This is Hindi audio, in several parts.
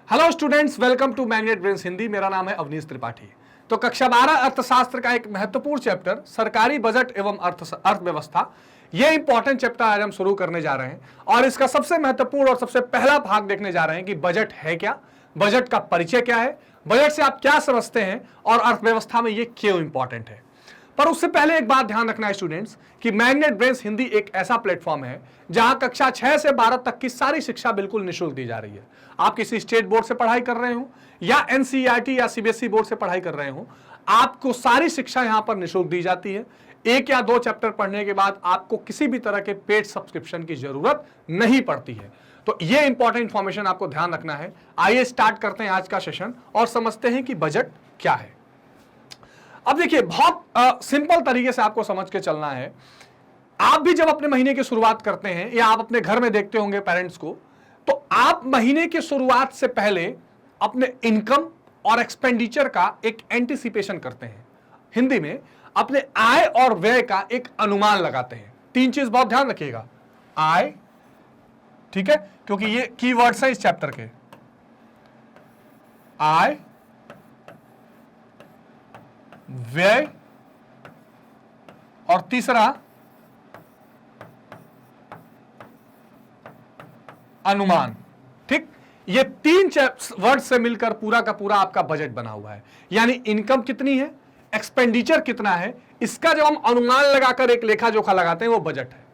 Hello students, welcome to magnet brains Hindi. मेरा नाम है अवनीश त्रिपाठी। तो कक्षा 12 अर्थशास्त्र का एक महत्वपूर्ण चैप्टर सरकारी बजट एवं अर्थव्यवस्था, ये इंपॉर्टेंट चैप्टर आज हम शुरू करने जा रहे हैं और इसका सबसे महत्वपूर्ण और सबसे पहला भाग देखने जा रहे हैं कि बजट है क्या, बजट का परिचय क्या है, बजट से आप क्या समझते हैं और अर्थव्यवस्था में ये क्यों इंपॉर्टेंट है। पर उससे पहले एक बात ध्यान रखना है स्टूडेंट्स कि मैग्नेट ब्रेन्स हिंदी एक ऐसा प्लेटफॉर्म है जहां कक्षा 6 से 12 तक की सारी शिक्षा बिल्कुल निःशुल्क दी जा रही है। आप किसी स्टेट बोर्ड से पढ़ाई कर रहे हो या एनसीईआरटी या सीबीएसई बोर्ड से पढ़ाई कर रहे हो, आपको सारी शिक्षा यहां पर निःशुल्क दी जाती है। एक या दो चैप्टर पढ़ने के बाद आपको किसी भी तरह के पेड सब्सक्रिप्शन की जरूरत नहीं पड़ती है। तो ये इंपॉर्टेंट इंफॉर्मेशन आपको ध्यान रखना है। आइए स्टार्ट करते हैं आज का सेशन और समझते हैं कि बजट क्या है। अब देखिए, बहुत सिंपल तरीके से आपको समझ के चलना है। आप भी जब अपने महीने की शुरुआत करते हैं या आप अपने घर में देखते होंगे पेरेंट्स को, तो आप महीने की शुरुआत से पहले अपने इनकम और एक्सपेंडिचर का एक एंटिसिपेशन करते हैं। हिंदी में अपने आय और व्यय का एक अनुमान लगाते हैं। तीन चीज बहुत ध्यान रखिएगा, आय, ठीक है, क्योंकि ये कीवर्ड्स हैं इस चैप्टर के, आय, व्यय और तीसरा अनुमान। ठीक, ये तीन वर्ड से मिलकर पूरा का पूरा आपका बजट बना हुआ है। यानी इनकम कितनी है, एक्सपेंडिचर कितना है, इसका जब हम अनुमान लगाकर एक लेखा जोखा लगाते हैं वो बजट है।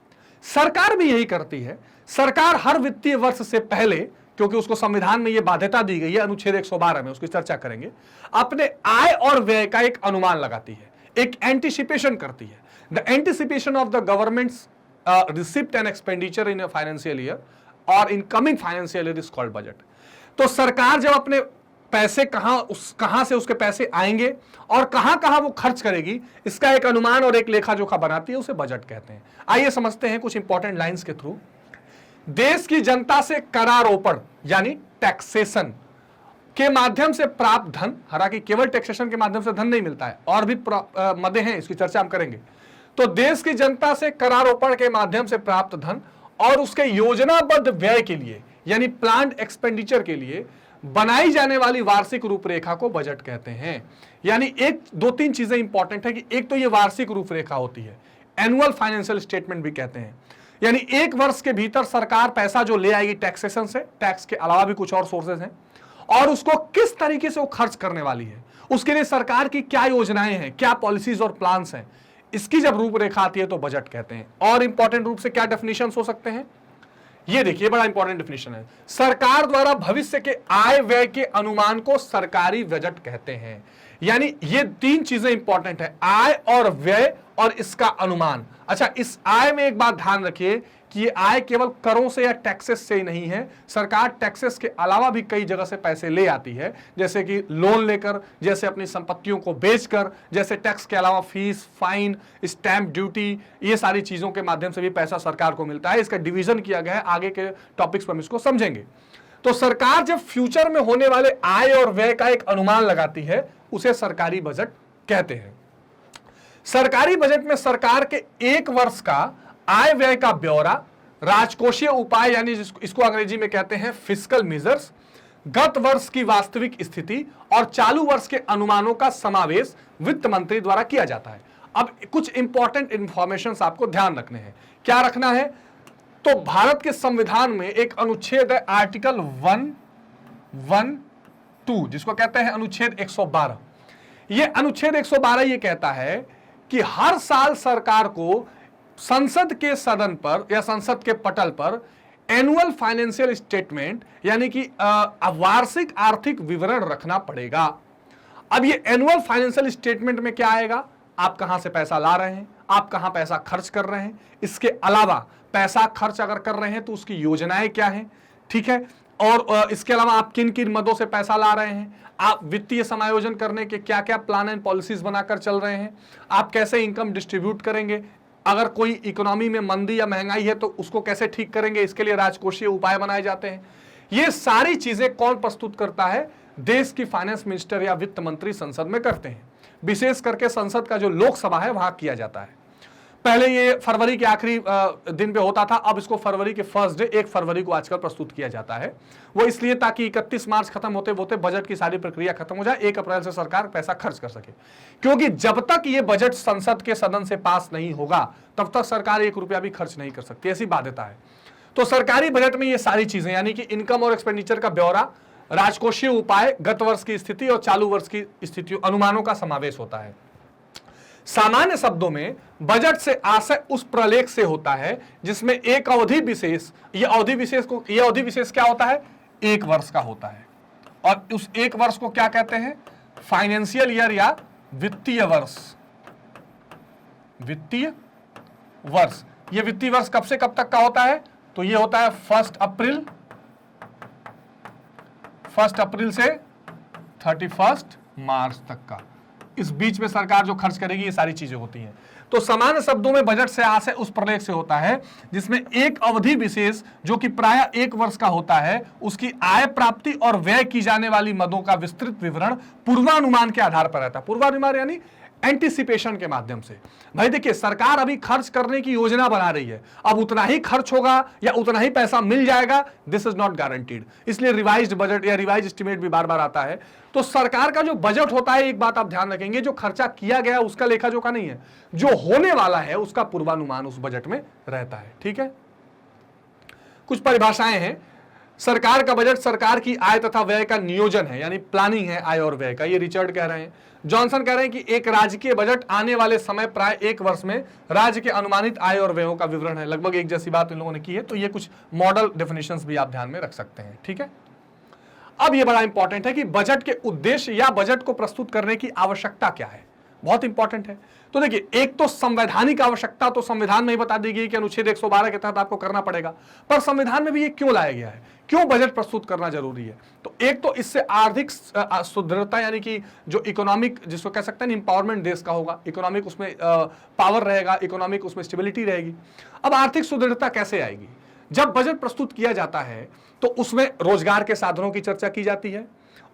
सरकार भी यही करती है। सरकार हर वित्तीय वर्ष से पहले, क्योंकि उसको संविधान में यह बाध्यता दी गई है अनुच्छेद 112 में, उसकी चर्चा करेंगे, अपने आय और व्यय का एक अनुमान लगाती है, एक एंटिसिपेशन करती है। The anticipation of the government's receipt and expenditure in a financial year और in coming financial year is called budget. तो सरकार जब अपने पैसे कहां से उसके पैसे आएंगे और कहां वो खर्च करेगी, इसका एक अनुमान और एक लेखा जोखा बनाती है, उसे बजट कहते हैं। आइए समझते हैं कुछ इंपॉर्टेंट लाइंस के थ्रू। देश की जनता से करारोपण यानी टैक्सेशन के माध्यम से प्राप्त धन, हालांकि केवल टैक्सेशन के माध्यम से धन नहीं मिलता है, और भी मदे हैं, इसकी चर्चा हम करेंगे। तो देश की जनता से करारोपण के माध्यम से प्राप्त धन और उसके योजनाबद्ध व्यय के लिए यानी प्लान्ड एक्सपेंडिचर के लिए बनाई जाने वाली वार्षिक रूपरेखा को बजट कहते हैं। यानी एक दो तीन चीजें इंपॉर्टेंट है कि एक तो ये वार्षिक रूपरेखा होती है, एनुअल फाइनेंशियल स्टेटमेंट भी कहते हैं। यानी एक वर्ष के भीतर सरकार पैसा जो ले आएगी टैक्सेशन से, टैक्स के अलावा भी कुछ और सोर्सेज हैं, और उसको किस तरीके से वो खर्च करने वाली है, उसके लिए सरकार की क्या योजनाएं हैं, क्या पॉलिसीज और प्लान्स हैं, इसकी जब रूपरेखा आती है तो बजट कहते हैं। और इंपॉर्टेंट रूप से क्या डेफिनेशंस हो सकते हैं, ये देखिए, बड़ा इंपॉर्टेंट डेफिनेशन है। सरकार द्वारा भविष्य के आय व्यय के अनुमान को सरकारी बजट कहते हैं। यानी ये तीन चीजें इंपॉर्टेंट है, आय और व्यय और इसका अनुमान। अच्छा, इस आय में एक बात ध्यान रखिए कि ये आय केवल करों से या टैक्सेस से ही नहीं है। सरकार टैक्सेस के अलावा भी कई जगह से पैसे ले आती है, जैसे कि लोन लेकर, जैसे अपनी संपत्तियों को बेचकर, जैसे टैक्स के अलावा फीस, फाइन, स्टैंप ड्यूटी, ये सारी चीजों के माध्यम से भी पैसा सरकार को मिलता है। इसका डिवीजन किया गया है, आगे के टॉपिक्स पर हम इसको समझेंगे। तो सरकार जब फ्यूचर में होने वाले आय और व्यय का एक अनुमान लगाती है, उसे सरकारी बजट कहते हैं। सरकारी बजट में सरकार के एक वर्ष का आय व्यय का ब्यौरा, राजकोषीय उपाय यानी इसको अंग्रेजी में कहते हैं फिस्कल मेजर्स, गत वर्ष की वास्तविक स्थिति और चालू वर्ष के अनुमानों का समावेश वित्त मंत्री द्वारा किया जाता है। अब कुछ इंपॉर्टेंट इंफॉर्मेशन आपको ध्यान रखने हैं। क्या रखना है, तो भारत के संविधान में एक अनुच्छेद है आर्टिकल 112, जिसको कहते हैं अनुच्छेद 112। ये अनुच्छेद 112 ये कहता है कि हर साल सरकार को संसद के सदन पर या संसद के पटल पर एनुअल फाइनेंशियल स्टेटमेंट यानी कि वार्षिक आर्थिक विवरण रखना पड़ेगा। अब ये एनुअल फाइनेंशियल स्टेटमेंट में क्या आएगा, आप कहां से पैसा ला रहे हैं, आप कहां पैसा खर्च कर रहे हैं, इसके अलावा पैसा खर्च अगर कर रहे हैं तो उसकी योजनाएं क्या हैं, ठीक है, और इसके अलावा आप किन किन मदों से पैसा ला रहे हैं, आप वित्तीय समायोजन करने के क्या क्या प्लान एंड पॉलिसीज बनाकर चल रहे हैं, आप कैसे इनकम डिस्ट्रीब्यूट करेंगे, अगर कोई इकोनॉमी में मंदी या महंगाई है तो उसको कैसे ठीक करेंगे, इसके लिए राजकोषीय उपाय बनाए जाते हैं। ये सारी चीजें कौन प्रस्तुत करता है, देश की फाइनेंस मिनिस्टर या वित्त मंत्री संसद में करते हैं। विशेष करके संसद का जो लोकसभा है वहां किया जाता है। पहले ये फरवरी के आखिरी दिन पे होता था, अब इसको फरवरी के फर्स्ट डे 1 फरवरी को आजकल प्रस्तुत किया जाता है। वो इसलिए ताकि 31 मार्च खत्म होते होते बजट की सारी प्रक्रिया खत्म हो जाए, 1 अप्रैल से सरकार पैसा खर्च कर सके। क्योंकि जब तक ये बजट संसद के सदन से पास नहीं होगा तब तक सरकार 1 रुपया भी खर्च नहीं कर सकती, ऐसी बाध्यता है। तो सरकारी बजट में ये सारी चीजें यानी कि इनकम और एक्सपेंडिचर का ब्यौरा, राजकोषीय उपाय, गत वर्ष की स्थिति और चालू वर्ष की स्थिति, अनुमानों का समावेश होता है। सामान्य शब्दों में बजट से आशय उस प्रलेख से होता है जिसमें एक अवधि विशेष, ये अवधि विशेष क्या होता है? 1 वर्ष का होता है। और उस 1 वर्ष को क्या कहते हैं? फाइनेंशियल ईयर या वित्तीय वर्ष। वित्तीय वर्ष, ये वित्तीय वर्ष कब से कब तक का होता है? तो ये होता है 1 अप्रैल से 31 मार्च तक का। इस बीच में सरकार जो खर्च करेगी ये सारी चीजें होती हैं। तो सामान्य शब्दों में बजट से आशय उस प्रलेख से होता है जिसमें एक अवधि विशेष जो कि प्राय 1 वर्ष का होता है, उसकी आय, प्राप्ति और व्यय की जाने वाली मदों का विस्तृत विवरण पूर्वानुमान के आधार पर रहता है। पूर्वानुमान यानी एंटीसिपेशन के माध्यम से। भाई देखिए, सरकार अभी खर्च करने की योजना बना रही है, अब उतना ही खर्च होगा या उतना ही पैसा मिल जाएगा, दिस इज नॉट गारंटीड। इसलिए रिवाइज्ड बजट या रिवाइज एस्टिमेट भी बार बार आता है। तो सरकार का जो बजट होता है, एक बात आप ध्यान रखेंगे, जो खर्चा किया गया उसका लेखा जोखा नहीं है, जो होने वाला है उसका पूर्वानुमान उस बजट में रहता है। ठीक है, कुछ परिभाषाएं हैं। सरकार का बजट सरकार की आय तथा व्यय का नियोजन है, यानी प्लानिंग है आय और व्यय का, ये रिचर्ड कह रहे हैं। जॉनसन कह रहे हैं कि एक राजकीय बजट आने वाले समय प्राय 1 वर्ष में राज्य के अनुमानित आय और व्ययों का विवरण है। लगभग एक जैसी बात इन लोगों ने की है। तो ये कुछ मॉडल डेफिनेशंस भी आप ध्यान में रख सकते हैं। ठीक है, अब ये बड़ा इंपॉर्टेंट है कि बजट के उद्देश्य या बजट को प्रस्तुत करने की आवश्यकता क्या है, बहुत इंपॉर्टेंट है। तो देखिए, एक तो संवैधानिक आवश्यकता तो संविधान में ही बता दी गई कि अनुच्छेद 112 के तहत आपको करना पड़ेगा, पर संविधान में भी ये क्यों लाया गया है, क्यों बजट प्रस्तुत करना जरूरी है? तो एक तो इससे आर्थिक सुदृढ़ता यानी कि जो इकोनॉमिक, जिसको कह सकते हैं इंपावरमेंट देश का होगा, इकोनॉमिक उसमें पावर रहेगा, इकोनॉमिक उसमें स्टेबिलिटी रहेगी। अब आर्थिक सुदृढ़ता कैसे आएगी? जब बजट प्रस्तुत किया जाता है तो उसमें रोजगार के साधनों की चर्चा की जाती है,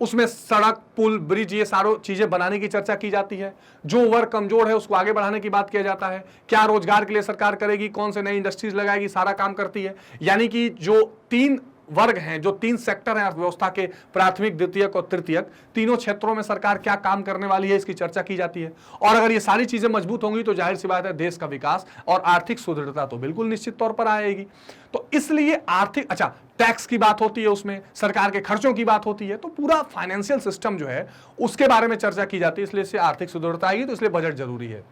उसमें सड़क, पुल, ब्रिज, ये सारो चीजें बनाने की चर्चा की जाती है। जो वर्ग कमजोर है उसको आगे बढ़ाने की बात किया जाता है। क्या रोजगार के लिए सरकार करेगी, कौन से नई इंडस्ट्रीज लगाएगी, सारा काम करती है। यानी कि जो 3 वर्ग हैं, जो 3 सेक्टर हैं अर्थव्यवस्था के, प्राथमिक, द्वितीयक और तृतीयक, तीनों क्षेत्रों में सरकार क्या काम करने वाली है, इसकी चर्चा की जाती है। और अगर ये सारी चीजें मजबूत होंगी तो जाहिर सी बात है देश का विकास और आर्थिक सुदृढ़ता तो बिल्कुल निश्चित तौर पर आएगी। तो इसलिए आर्थिक, अच्छा, टैक्स की बात होती है, उसमें सरकार के खर्चों की बात होती है, तो पूरा फाइनेंशियल सिस्टम जो है उसके बारे में चर्चा की जाती है। इसलिए इससे आर्थिक सुदृढ़ता आएगी, तो इसलिए बजट जरूरी है।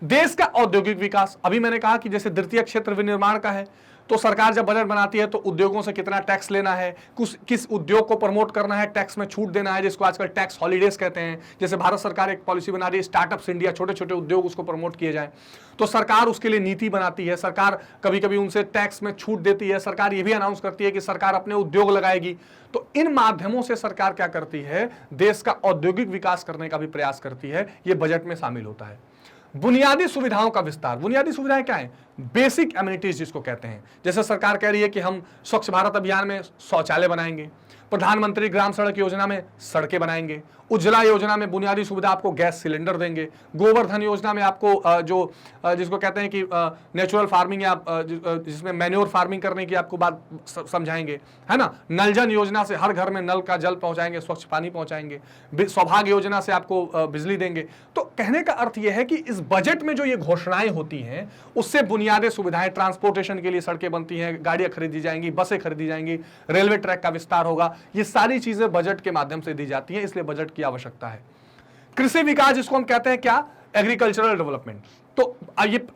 देश का औद्योगिक विकास, अभी मैंने कहा कि जैसे द्वितीय क्षेत्र विनिर्माण का है, तो सरकार जब बजट बनाती है तो उद्योगों से कितना टैक्स लेना है, किस उद्योग को प्रमोट करना है, टैक्स में छूट देना है, जिसको आजकल टैक्स हॉलीडेज कहते हैं। जैसे भारत सरकार एक पॉलिसी बना रही है स्टार्टअप्स इंडिया, छोटे छोटे उद्योग उसको प्रमोट किए जाएं, तो सरकार उसके लिए नीति बनाती है। सरकार कभी कभी उनसे टैक्स में छूट देती है। सरकार ये भी अनाउंस करती है कि सरकार अपने उद्योग लगाएगी। तो इन माध्यमों से सरकार क्या करती है, देश का औद्योगिक विकास करने का भी प्रयास करती है। ये बजट में शामिल होता है। बुनियादी सुविधाओं का विस्तार, बुनियादी सुविधाएं क्या है? बेसिक एमिनिटीज जिसको कहते हैं। जैसे सरकार कह रही है कि हम स्वच्छ भारत अभियान में शौचालय बनाएंगे, प्रधानमंत्री ग्राम सड़क योजना में सड़कें बनाएंगे, उज्ज्वला योजना में बुनियादी सुविधा आपको गैस सिलेंडर देंगे, गोवर्धन योजना में आपको जिसको कहते हैं कि नेचुरल फार्मिंग या जिसमें मैन्योर फार्मिंग करने की आपको बात समझाएंगे, है ना। नल जन योजना से हर घर में नल का जल पहुंचाएंगे, स्वच्छ पानी पहुंचाएंगे। सौभाग्य योजना से आपको बिजली देंगे। तो कहने का अर्थ यह है कि इस बजट में जो ये घोषणाएं होती हैं उससे बुनियादी सुविधाएं, ट्रांसपोर्टेशन के लिए सड़कें बनती हैं, गाड़ियां खरीदी जाएंगी, बसें खरीदी जाएंगी, रेलवे ट्रैक का विस्तार होगा, ये सारी चीजें बजट के माध्यम से दी जाती हैं। इसलिए बजट की आवश्यकता है। कृषि विकास जिसको हम कहते हैं क्या, एग्रीकल्चरल डेवलपमेंट। तो ये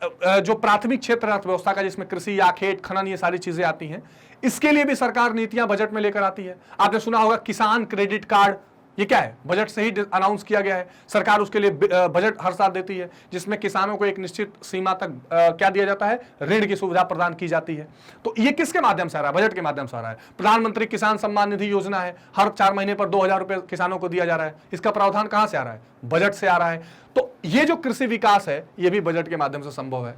जो प्राथमिक क्षेत्र अर्थव्यवस्था का जिसमें कृषि या खेत खनन ये सारी चीजें आती हैं, इसके लिए भी सरकार नीतियां बजट में लेकर आती है। आपने सुना होगा किसान क्रेडिट कार्ड, ये क्या है, बजट से ही अनाउंस किया गया है। सरकार उसके लिए बजट हर साल देती है, जिसमें किसानों को एक निश्चित सीमा तक क्या दिया जाता है, ऋण की सुविधा प्रदान की जाती है। तो ये किसके माध्यम से आ रहा है, बजट के माध्यम से आ रहा है। प्रधानमंत्री किसान सम्मान निधि योजना है, हर 4 महीने पर 2000 रुपए किसानों को दिया जा रहा है। इसका प्रावधान कहां से आ रहा है, बजट से आ रहा है। तो ये जो कृषि विकास है ये भी बजट के माध्यम से संभव है।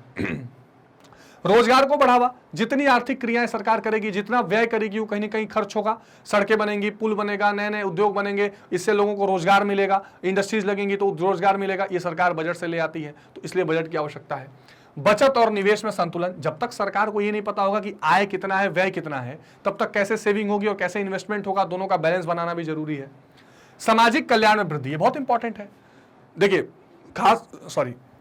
रोजगार को बढ़ावा, जितनी आर्थिक क्रियाएं सरकार करेगी, जितना व्यय करेगी, वो कहीं ना कहीं खर्च होगा। सड़कें बनेंगी, पुल बनेगा, नए नए उद्योग बनेंगे, इससे लोगों को रोजगार मिलेगा, इंडस्ट्रीज लगेंगी तो रोजगार मिलेगा। ये सरकार बजट से ले आती है, तो इसलिए बजट की आवश्यकता है। बचत और निवेश में संतुलन, जब तक सरकार को ये नहीं पता होगा कि आय कितना है, व्यय कितना है, तब तक कैसे सेविंग होगी और कैसे इन्वेस्टमेंट होगा, दोनों का बैलेंस बनाना भी जरूरी है। सामाजिक कल्याण में वृद्धि, ये बहुत इंपॉर्टेंट है। देखिए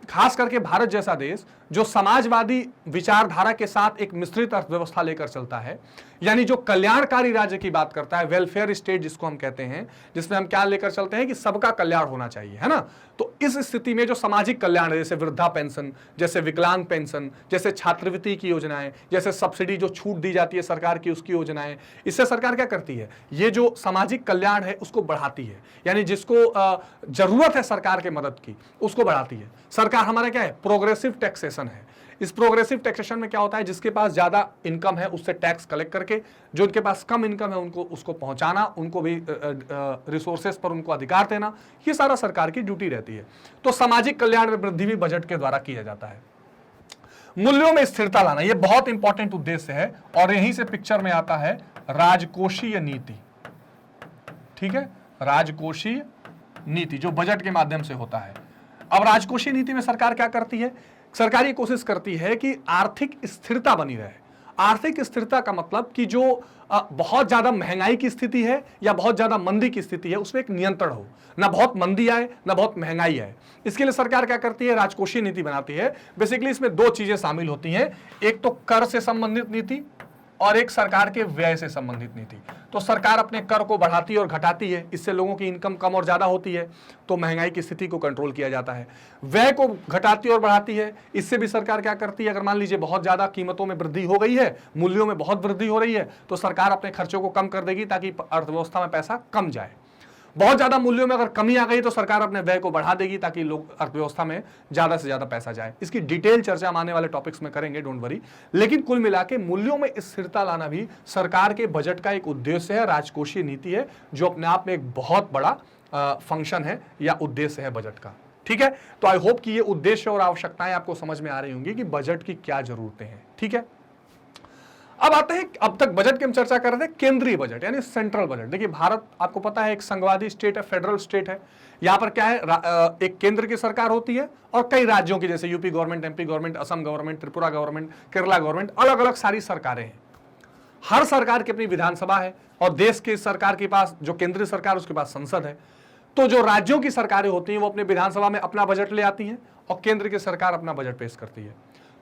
खास करके भारत जैसा देश जो समाजवादी विचारधारा के साथ एक मिश्रित अर्थव्यवस्था लेकर चलता है, यानी जो कल्याणकारी राज्य की बात करता है, वेलफेयर स्टेट जिसको हम कहते हैं, जिसमें हम क्या लेकर चलते हैं कि सबका कल्याण होना चाहिए, है ना। तो इस स्थिति में जो सामाजिक कल्याण है, जैसे वृद्धा पेंशन, जैसे विकलांग पेंशन, जैसे छात्रवृत्ति की योजनाएं, जैसे सब्सिडी जो छूट दी जाती है सरकार की उसकी योजनाएं, इससे सरकार क्या करती है, ये जो सामाजिक कल्याण है उसको बढ़ाती है, यानी जिसको जरूरत है सरकार के मदद की उसको बढ़ाती है। सरकार हमारा क्या है, प्रोग्रेसिव टैक्सेशन है। इस प्रोग्रेसिव टैक्सेशन में क्या होता है, जिसके पास ज्यादा इनकम है उससे टैक्स कलेक्ट करके, जो उनके पास कम इनकम है उनको उसको पहुंचाना, उनको भी रिसोर्सेस पर उनको अधिकार देना, ये सारा सरकार की ड्यूटी रहती है। तो सामाजिक कल्याण में वृद्धि भी बजट के द्वारा किया जाता है। मूल्यों में स्थिरता लाना, यह बहुत इंपॉर्टेंट उद्देश्य है और यहीं से पिक्चर में आता है राजकोषीय नीति। ठीक है, राजकोषीय नीति जो बजट के माध्यम से होता है। अब राजकोषीय नीति में सरकार क्या करती है, सरकार ये कोशिश करती है कि आर्थिक स्थिरता बनी रहे। आर्थिक स्थिरता का मतलब कि जो बहुत ज्यादा महंगाई की स्थिति है या बहुत ज्यादा मंदी की स्थिति है उसमें एक नियंत्रण हो, ना बहुत मंदी आए ना बहुत महंगाई आए। इसके लिए सरकार क्या करती है, राजकोषीय नीति बनाती है। बेसिकली इसमें दो चीजें शामिल होती हैं, एक तो कर से संबंधित नीति और एक सरकार के व्यय से संबंधित नीति। तो सरकार अपने कर को बढ़ाती है और घटाती है, इससे लोगों की इनकम कम और ज्यादा होती है, तो महंगाई की स्थिति को कंट्रोल किया जाता है। व्यय को घटाती और बढ़ाती है, इससे भी सरकार क्या करती है, अगर मान लीजिए बहुत ज्यादा कीमतों में वृद्धि हो गई है, मूल्यों में बहुत वृद्धि हो रही है, तो सरकार अपने खर्चों को कम कर देगी ताकि अर्थव्यवस्था में पैसा कम जाए। बहुत ज्यादा मूल्यों में अगर कमी आ गई तो सरकार अपने व्यय को बढ़ा देगी ताकि लोग अर्थव्यवस्था में ज्यादा से ज्यादा पैसा जाए। इसकी डिटेल चर्चा हम आने वाले टॉपिक्स में करेंगे, डोंट वरी। लेकिन कुल मिला के मूल्यों में स्थिरता लाना भी सरकार के बजट का एक उद्देश्य है, राजकोषीय नीति है, जो अपने आप में एक बहुत बड़ा फंक्शन है या उद्देश्य है बजट का। ठीक है, तो आई होप कि ये उद्देश्य और आवश्यकताएं आपको समझ में आ रही होंगी कि बजट की क्या जरूरतें हैं। ठीक है, अब आते हैं, अब तक बजट की हम चर्चा कर रहे थे केंद्रीय बजट यानी सेंट्रल बजट। देखिए भारत आपको पता है एक संघवादी स्टेट है, फेडरल स्टेट है। यहां पर क्या है, एक केंद्र की सरकार होती है और कई राज्यों की, जैसे UP government, MP government, Assam government, Tripura government, Kerala government, अलग अलग सारी सरकारें हैं। हर सरकार की अपनी विधानसभा है और देश की सरकार के पास, जो केंद्रीय सरकार उसके पास संसद है। तो जो राज्यों की सरकारें होती हैं वो अपने विधानसभा में अपना बजट ले आती हैं और केंद्र की सरकार अपना बजट पेश करती है।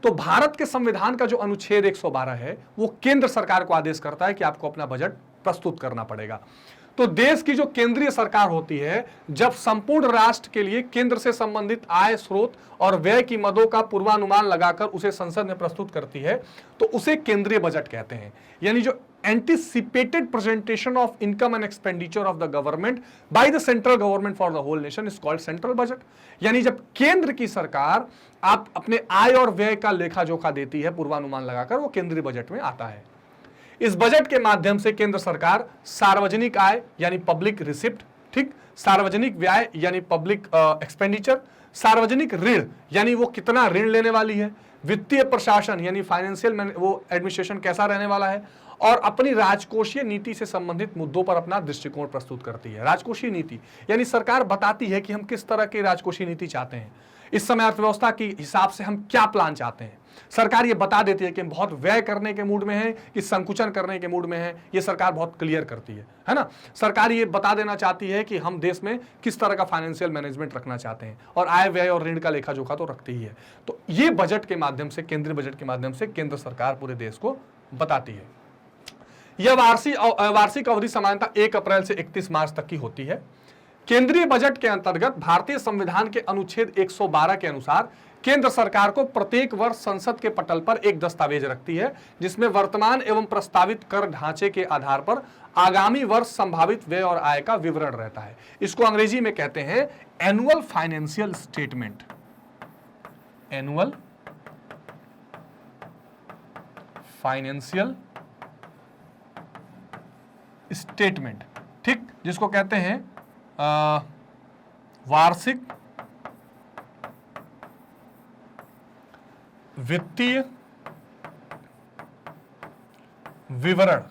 तो भारत के संविधान का जो अनुच्छेद 112 है वो केंद्र सरकार को आदेश करता है कि आपको अपना बजट प्रस्तुत करना पड़ेगा। तो देश की जो केंद्रीय सरकार होती है, जब संपूर्ण राष्ट्र के लिए केंद्र से संबंधित आय स्रोत और व्यय की मदों का पूर्वानुमान लगाकर उसे संसद में प्रस्तुत करती है, तो उसे केंद्रीय बजट कहते हैं। यानी जो anticipated presentation of income and expenditure of the government by the central government for the whole nation is called central budget। यानी जब केंद्र की सरकार आप अपने आय और व्यय का लेखा जोखा देती है पूर्वानुमान लगाकर, वो केंद्रीय बजट में आता है। इस बजट के माध्यम से केंद्र सरकार सार्वजनिक आय यानी पब्लिक रिसिप्ट, ठीक, सार्वजनिक व्यय यानी पब्लिक एक्सपेंडिचर, सार्वजनिक ऋण यानी वो कितना ऋण लेने वाली है, वित्तीय प्रशासन यानी फाइनेंशियल वो एडमिनिस्ट्रेशन कैसा रहने वाला है, और अपनी राजकोषीय नीति से संबंधित मुद्दों पर अपना दृष्टिकोण प्रस्तुत करती है। राजकोषीय नीति यानी सरकार बताती है कि हम किस तरह की राजकोषीय नीति चाहते हैं, इस समय अर्थव्यवस्था के हिसाब से हम क्या प्लान चाहते हैं। सरकार ये बता देती है कि हम बहुत व्यय करने के मूड में हैं कि संकुचन करने के मूड में हैं, ये सरकार बहुत क्लियर करती है ना। सरकार ये बता देना चाहती है कि हम देश में किस तरह का फाइनेंशियल मैनेजमेंट रखना चाहते हैं, और आय व्यय और ऋण का लेखा जोखा तो रखती ही है। तो ये बजट के माध्यम से, केंद्रीय बजट के माध्यम से केंद्र सरकार पूरे देश को बताती है। यह वार्षिक अवधि सामान्यतः 1 अप्रैल से 31 मार्च तक की होती है। केंद्रीय बजट के अंतर्गत भारतीय संविधान के अनुच्छेद 112 के अनुसार केंद्र सरकार को प्रत्येक वर्ष संसद के पटल पर एक दस्तावेज रखती है, जिसमें वर्तमान एवं प्रस्तावित कर ढांचे के आधार पर आगामी वर्ष संभावित व्यय और आय का विवरण रहता है। इसको अंग्रेजी में कहते हैं annual financial statement. Annual financial statement, ठीक, जिसको कहते हैं वार्षिक वित्तीय विवरण।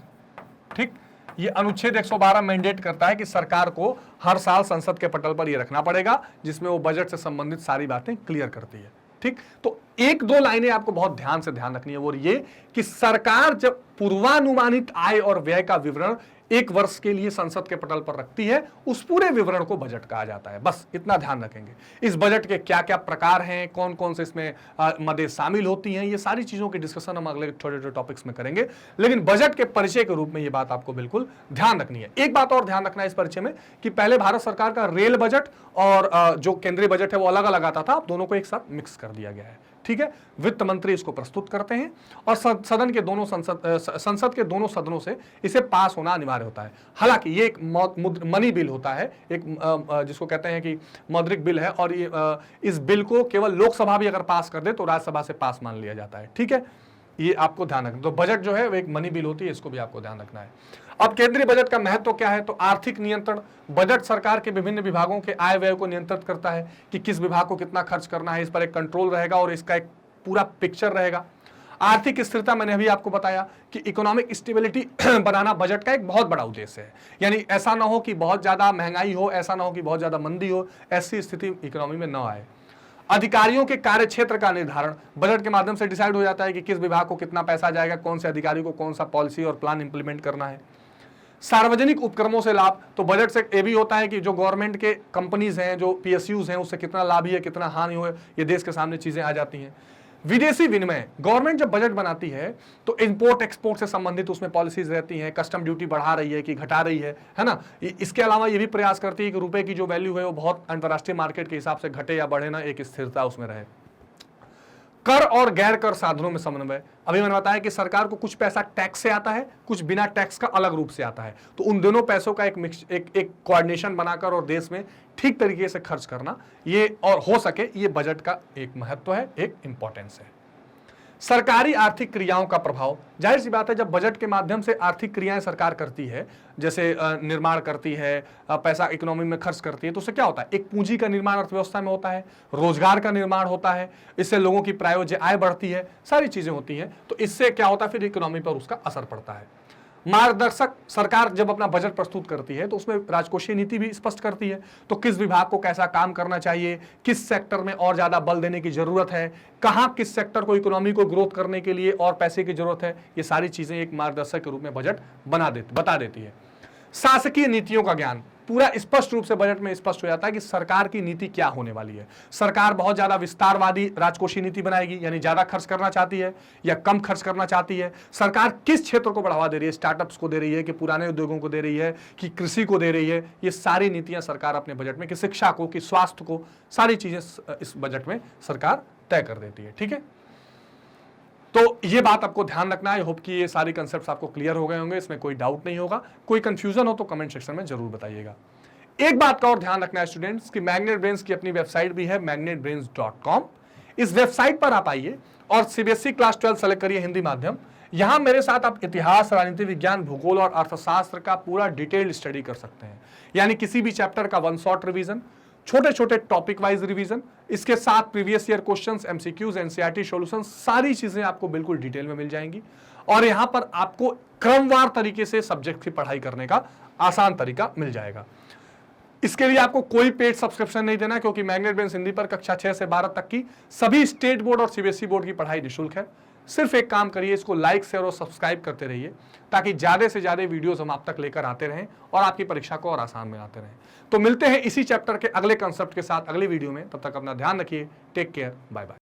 ठीक, ये अनुच्छेद 112 मैंडेट करता है कि सरकार को हर साल संसद के पटल पर ये रखना पड़ेगा, जिसमें वो बजट से संबंधित सारी बातें क्लियर करती है। ठीक, तो एक दो लाइनें आपको बहुत ध्यान से ध्यान रखनी है, वो ये कि सरकार जब पूर्वानुमानित आय और व्यय का विवरण एक वर्ष के लिए संसद के पटल पर रखती है, उस पूरे विवरण को बजट कहा जाता है। बस इतना ध्यान रखेंगे। इस बजट के क्या क्या प्रकार हैं, कौन कौन से इसमें मदें शामिल होती हैं, ये सारी चीजों की डिस्कशन हम अगले छोटे छोटे टॉपिक्स में करेंगे, लेकिन बजट के परिचय के रूप में ये बात आपको बिल्कुल ध्यान रखनी है। एक बात और ध्यान रखना है इस परिचय में कि पहले भारत सरकार का रेल बजट और जो केंद्रीय बजट है वो अलग अलग आता था, अब दोनों को एक साथ मिक्स कर दिया गया है। ठीक है, वित्त मंत्री इसको प्रस्तुत करते हैं और सदन के दोनों संसद के दोनों सदनों से इसे पास होना अनिवार्य होता है। हालांकि ये एक मनी बिल होता है, एक जिसको कहते हैं कि मौद्रिक बिल है, और ये इस बिल को केवल लोकसभा भी अगर पास कर दे तो राज्यसभा से पास मान लिया जाता है। ठीक है, ये आपको ध्यान रखना। तो बजट जो है वो एक मनी बिल होती है, इसको भी आपको ध्यान रखना है। अब केंद्रीय बजट का महत्व क्या है, तो आर्थिक नियंत्रण। बजट सरकार के विभिन्न विभागों के आय व्यय को नियंत्रित करता है कि किस विभाग को कितना खर्च करना है, इस पर एक कंट्रोल रहेगा और इसका एक पूरा पिक्चर रहेगा। आर्थिक स्थिरता, मैंने अभी आपको बताया कि इकोनॉमिक स्टेबिलिटी बनाना बजट का एक बहुत बड़ा उद्देश्य है। यानी ऐसा ना हो कि बहुत ज्यादा महंगाई हो, ऐसा ना हो कि बहुत ज्यादा मंदी हो, ऐसी स्थिति इकोनॉमी में न आए। अधिकारियों के कार्य क्षेत्र का निर्धारण बजट के माध्यम से डिसाइड हो जाता है कि किस विभाग को कितना पैसा जाएगा, कौन से अधिकारी को कौन सा पॉलिसी और प्लान इंप्लीमेंट करना है। सार्वजनिक उपक्रमों से लाभ, तो बजट से ये भी होता है कि जो गवर्नमेंट के कंपनीज हैं, जो पीएसयूज हैं, उससे कितना लाभ है, कितना हानि हो, ये देश के सामने चीजें आ जाती हैं। विदेशी विनिमय, गवर्नमेंट जब बजट बनाती है तो इंपोर्ट एक्सपोर्ट से संबंधित उसमें पॉलिसीज रहती हैं, कस्टम ड्यूटी बढ़ा रही है कि घटा रही है ना। इसके अलावा ये भी प्रयास करती है कि रुपए की जो वैल्यू है वो बहुत अंतर्राष्ट्रीय मार्केट के हिसाब से घटे या बढ़े ना, एक स्थिरता उसमें रहे। कर और गैर कर साधनों में समन्वय, अभी मैंने बताया कि सरकार को कुछ पैसा टैक्स से आता है, कुछ बिना टैक्स का अलग रूप से आता है, तो उन दोनों पैसों का एक कोऑर्डिनेशन बनाकर और देश में ठीक तरीके से खर्च करना, ये और हो सके, ये बजट का एक महत्व है, एक इंपॉर्टेंस है। सरकारी आर्थिक क्रियाओं का प्रभाव, जाहिर सी बात है जब बजट के माध्यम से आर्थिक क्रियाएं सरकार करती है, जैसे निर्माण करती है, पैसा इकोनॉमी में खर्च करती है, तो उससे क्या होता है, एक पूंजी का निर्माण अर्थव्यवस्था में होता है, रोजगार का निर्माण होता है, इससे लोगों की प्रायोज्य आय बढ़ती है, सारी चीजें होती हैं, तो इससे क्या होता है, फिर इकोनॉमी पर उसका असर पड़ता है। मार्गदर्शक, सरकार जब अपना बजट प्रस्तुत करती है तो उसमें राजकोषीय नीति भी स्पष्ट करती है, तो किस विभाग को कैसा काम करना चाहिए, किस सेक्टर में और ज्यादा बल देने की जरूरत है, कहां किस सेक्टर को इकोनॉमी को ग्रोथ करने के लिए और पैसे की जरूरत है, ये सारी चीजें एक मार्गदर्शक के रूप में बजट बता देती है। शासकीय नीतियों का ज्ञान, पूरा स्पष्ट रूप से बजट में स्पष्ट हो जाता है कि सरकार की नीति क्या होने वाली है। सरकार बहुत ज्यादा विस्तारवादी राजकोषीय नीति बनाएगी, यानी ज्यादा खर्च करना चाहती है या कम खर्च करना चाहती है, सरकार किस क्षेत्र को बढ़ावा दे रही है, स्टार्टअप्स को दे रही है कि पुराने उद्योगों को दे रही है कि कृषि को दे रही है, ये सारी नीतियां सरकार अपने बजट में, कि शिक्षा को, कि स्वास्थ्य को, सारी चीजें इस बजट में सरकार तय कर देती है। ठीक है, तो ये बात आपको ध्यान रखना है। होप कि ये सारी कंसेप्ट्स आपको क्लियर हो गए होंगे, इसमें कोई डाउट नहीं होगा। कोई कंफ्यूजन हो तो कमेंट सेक्शन में जरूर बताइएगा। एक बात का और ध्यान रखना है स्टूडेंट्स कि मैग्नेट ब्रेन्स की अपनी वेबसाइट भी है, magnetbrains.com। इस वेबसाइट पर आप आइए और सीबीएसई क्लास 12 सेलेक्ट करिए हिंदी माध्यम। यहां मेरे साथ आप इतिहास, राजनीति विज्ञान, भूगोल और अर्थशास्त्र का पूरा डिटेल्ड स्टडी कर सकते हैं, यानी किसी भी चैप्टर का वन शॉट रिवीजन, छोटे छोटे टॉपिक वाइज रिवीजन, इसके साथ previous year questions, MCQs, NCERT solution, सारी चीजें आपको बिल्कुल डिटेल में मिल जाएंगी। और यहां पर आपको क्रमवार तरीके से सब्जेक्ट की पढ़ाई करने का आसान तरीका मिल जाएगा। इसके लिए आपको कोई पेड सब्सक्रिप्शन नहीं देना, क्योंकि मैग्नेट ब्रेन्स हिंदी पर कक्षा 6 से 12 तक की सभी स्टेट बोर्ड और सीबीएसई बोर्ड की पढ़ाई निःशुल्क है। सिर्फ एक काम करिए, इसको लाइक, शेयर और सब्सक्राइब करते रहिए, ताकि ज्यादा से ज्यादा वीडियोस हम आप तक लेकर आते रहें और आपकी परीक्षा को और आसान बनाते रहें। तो मिलते हैं इसी चैप्टर के अगले कंसेप्ट के साथ अगले वीडियो में, तब तक अपना ध्यान रखिए। Take care, bye bye.